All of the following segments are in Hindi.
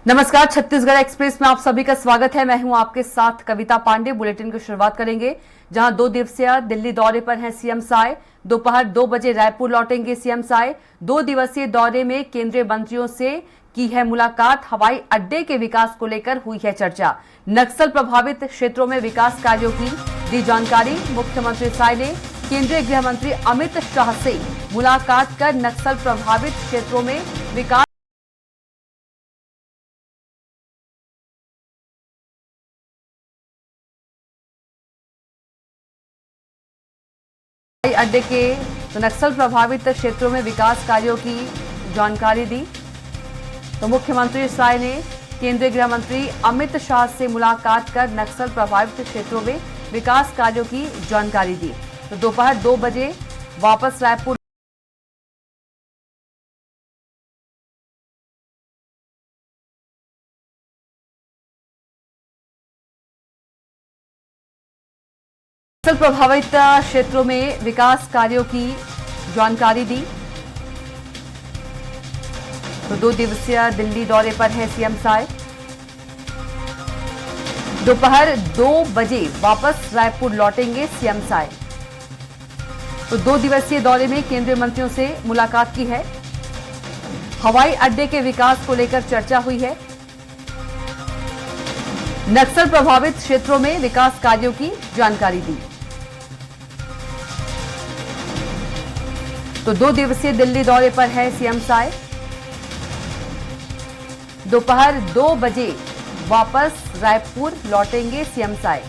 नमस्कार, छत्तीसगढ़ एक्सप्रेस में आप सभी का स्वागत है। मैं हूं आपके साथ कविता पांडे। बुलेटिन की शुरुआत करेंगे जहां 2 दिवसीय दिल्ली दौरे पर हैं सीएम साय। दोपहर 2 बजे रायपुर लौटेंगे सीएम साय। 2 दिवसीय दौरे में केंद्रीय मंत्रियों से की है मुलाकात। हवाई अड्डे के विकास को लेकर हुई है चर्चा। नक्सल प्रभावित क्षेत्रों में विकास कार्यों की दी जानकारी। मुख्यमंत्री साय ने केंद्रीय गृह मंत्री अमित शाह से मुलाकात कर नक्सल प्रभावित क्षेत्रों में विकास अड्डे के नक्सल प्रभावित क्षेत्रों में विकास कार्यों की जानकारी दी। तो मुख्यमंत्री साय ने केंद्रीय गृह मंत्री अमित शाह से मुलाकात कर नक्सल प्रभावित क्षेत्रों में विकास कार्यों की जानकारी दी। तो दोपहर 2 बजे वापस रायपुर नक्सल प्रभावित क्षेत्रों में विकास कार्यों की जानकारी दी। तो 2 दिवसीय दिल्ली दौरे पर है सीएम साय। दोपहर 2 बजे वापस रायपुर लौटेंगे सीएम साय। तो 2 दिवसीय दौरे में केंद्रीय मंत्रियों से मुलाकात की है। हवाई अड्डे के विकास को लेकर चर्चा हुई है। नक्सल प्रभावित क्षेत्रों में विकास कार्यों की जानकारी दी। तो 2 दिवसीय दिल्ली दौरे पर है सीएम साय। दोपहर 2 बजे वापस रायपुर लौटेंगे सीएम साय।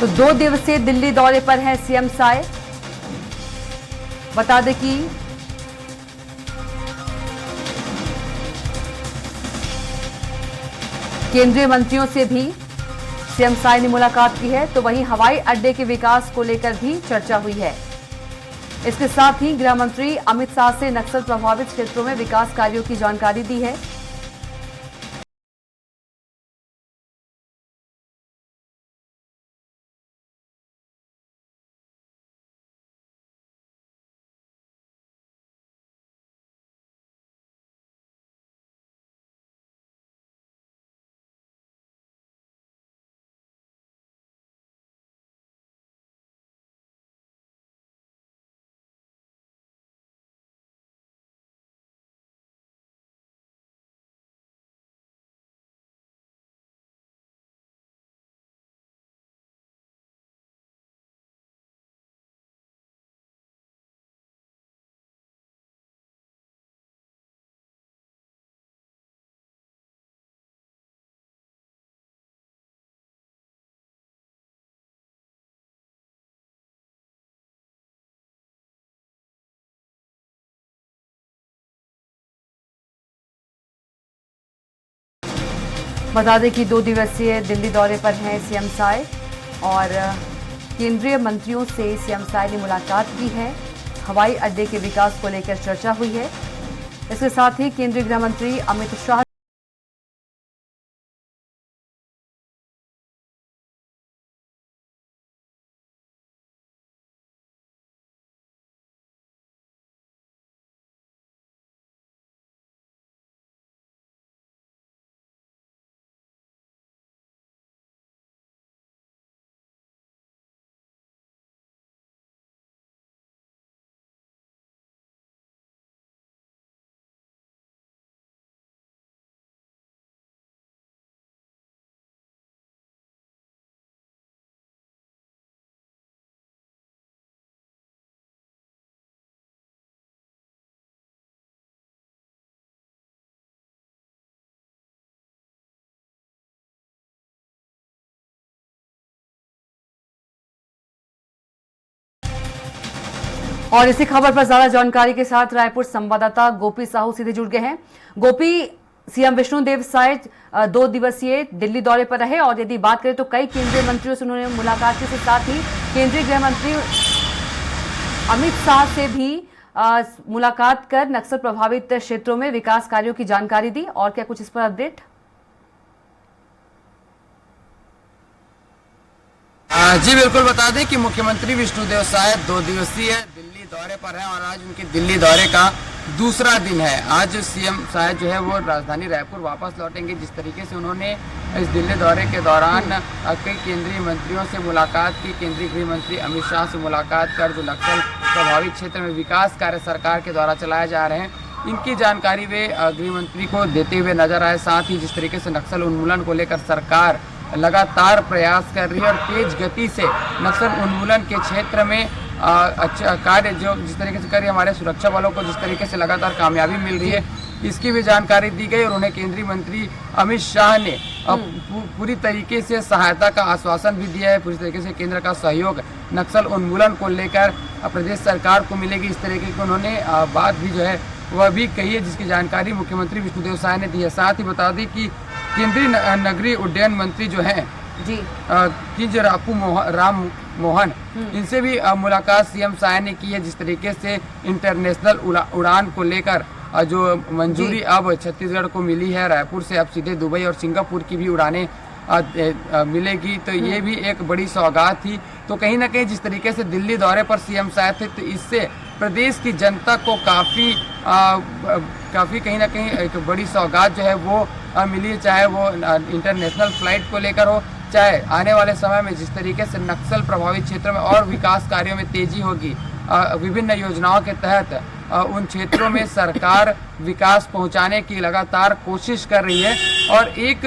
तो 2 दिवसीय दिल्ली दौरे पर है सीएम साय। बता दें कि केंद्रीय मंत्रियों से भी सीएम साय ने मुलाकात की है। तो वहीं हवाई अड्डे के विकास को लेकर भी चर्चा हुई है। इसके साथ ही गृह मंत्री अमित शाह से नक्सल प्रभावित क्षेत्रों में विकास कार्यों की जानकारी दी है। बता दें कि 2 दिवसीय दिल्ली दौरे पर हैं सीएम साय और केंद्रीय मंत्रियों से सीएम साय ने मुलाकात की है। हवाई अड्डे के विकास को लेकर चर्चा हुई है। इसके साथ ही केंद्रीय गृह मंत्री अमित शाह और इसी खबर पर ज्यादा जानकारी के साथ रायपुर संवाददाता गोपी साहू सीधे जुड़ गए हैं। गोपी, सीएम विष्णुदेव साय 2 दिवसीय दिल्ली दौरे पर रहे और यदि बात करें तो कई केंद्रीय मंत्रियों से उन्होंने मुलाकात की। साथ ही केंद्रीय गृह मंत्री अमित शाह से भी मुलाकात कर नक्सल प्रभावित क्षेत्रों में विकास कार्यों की जानकारी दी। और क्या कुछ इस पर अपडेट? जी बिल्कुल, बता दें कि मुख्यमंत्री विष्णुदेव साय 2 दिवसीय दिल्ली दौरे पर हैं और आज उनके दिल्ली दौरे का दूसरा दिन है। आज सीएम साय जो है वो राजधानी रायपुर वापस लौटेंगे। जिस तरीके से उन्होंने इस दिल्ली दौरे के दौरान कई केंद्रीय मंत्रियों से मुलाकात की, केंद्रीय गृह मंत्री अमित शाह से मुलाकात कर जो नक्सल प्रभावित क्षेत्र में विकास कार्य सरकार के द्वारा चलाए जा रहे हैं, इनकी जानकारी वे गृह मंत्री को देते हुए नजर आए। साथ ही जिस तरीके से नक्सल उन्मूलन को लेकर सरकार लगातार प्रयास कर रही है और तेज गति से नक्सल उन्मूलन के क्षेत्र में अच्छा कार्य जो जिस तरीके से कर रही है, हमारे सुरक्षा बलों को जिस तरीके से लगातार कामयाबी मिल रही है, इसकी भी जानकारी दी गई। और उन्हें केंद्रीय मंत्री अमित शाह ने पूरी तरीके से सहायता का आश्वासन भी दिया है। पूरी तरीके से केंद्र का सहयोग नक्सल उन्मूलन को लेकर प्रदेश सरकार को मिलेगी, इस तरीके की उन्होंने बात भी जो है वह भी कही है, जिसकी जानकारी मुख्यमंत्री विष्णुदेव साय ने दी है। साथ ही बता दी कि केंद्रीय नगरीय उड्डयन मंत्री जो हैं जी किंजरापू राम मोहन, इनसे भी मुलाकात सीएम साय ने की है। जिस तरीके से इंटरनेशनल उड़ान को लेकर जो मंजूरी अब छत्तीसगढ़ को मिली है, रायपुर से अब सीधे दुबई और सिंगापुर की भी उड़ानें मिलेगी, तो ये भी एक बड़ी सौगात थी। तो कहीं ना कहीं जिस तरीके से दिल्ली दौरे पर सीएम साय थे, तो इससे प्रदेश की जनता को काफ़ी कहीं ना कहीं एक बड़ी सौगात जो है वो मिली है, चाहे वो इंटरनेशनल फ्लाइट को लेकर हो, चाहे आने वाले समय में जिस तरीके से नक्सल प्रभावित क्षेत्रों में और विकास कार्यों में तेजी होगी। विभिन्न योजनाओं के तहत उन क्षेत्रों में सरकार विकास पहुंचाने की लगातार कोशिश कर रही है और एक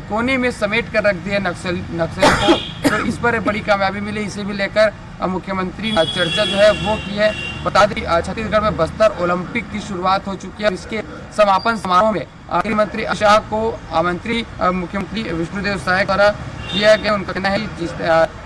कोने में समेट कर रख दिया नक्सल को, तो इस पर बड़ी कामयाबी मिली। इसे भी लेकर मुख्यमंत्री चर्चा जो है वो की है। बता दें छत्तीसगढ़ में बस्तर ओलंपिक की शुरुआत हो चुकी है। इसके समापन समारोह में गृह मंत्री अमित शाह को आमंत्रित मुख्यमंत्री विष्णुदेव साय द्वारा किया गया। उनका कहना है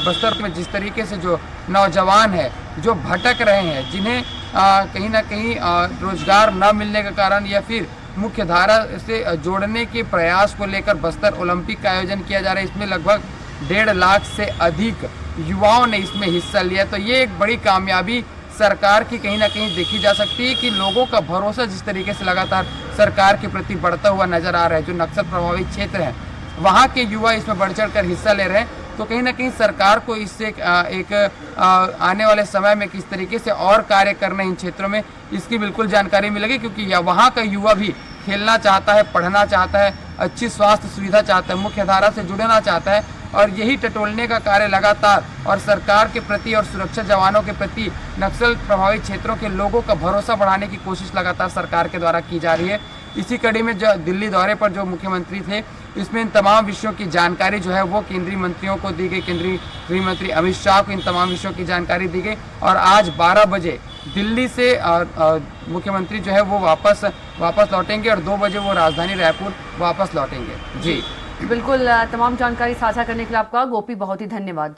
बस्तर में जिस तरीके से जो नौजवान है जो भटक रहे हैं, जिन्हें कहीं ना कहीं रोजगार न मिलने के कारण या फिर मुख्य धारा से जोड़ने के प्रयास को लेकर बस्तर ओलंपिक का आयोजन किया जा रहा है। इसमें लगभग 1.5 लाख से अधिक युवाओं ने इसमें हिस्सा लिया। तो ये एक बड़ी कामयाबी सरकार की कहीं ना कहीं देखी जा सकती है कि लोगों का भरोसा जिस तरीके से लगातार सरकार के प्रति बढ़ता हुआ नजर आ रहा है। जो नक्सल प्रभावित क्षेत्र हैं वहाँ के युवा इसमें बढ़ चढ़ कर हिस्सा ले रहे हैं, तो कहीं ना कहीं सरकार को इससे एक आने वाले समय में किस तरीके से और कार्य करना इन क्षेत्रों में, इसकी बिल्कुल जानकारी मिलेगी। क्योंकि वहाँ का युवा भी खेलना चाहता है, पढ़ना चाहता है, अच्छी स्वास्थ्य सुविधा चाहता है, मुख्य धारा से जुड़ना चाहता है, और यही टटोलने का कार्य लगातार और सरकार के प्रति और सुरक्षा जवानों के प्रति नक्सल प्रभावित क्षेत्रों के लोगों का भरोसा बढ़ाने की कोशिश लगातार सरकार के द्वारा की जा रही है। इसी कड़ी में जो दिल्ली दौरे पर जो मुख्यमंत्री थे, इसमें इन तमाम विषयों की जानकारी जो है वो केंद्रीय मंत्रियों को दी गई। केंद्रीय गृह मंत्री अमित शाह को इन तमाम विषयों की जानकारी दी गई और आज 12 बजे दिल्ली से मुख्यमंत्री जो है वो वापस लौटेंगे और 2 बजे वो राजधानी रायपुर वापस लौटेंगे। जी बिल्कुल, तमाम जानकारी साझा करने के लिए आपका गोपी बहुत ही धन्यवाद।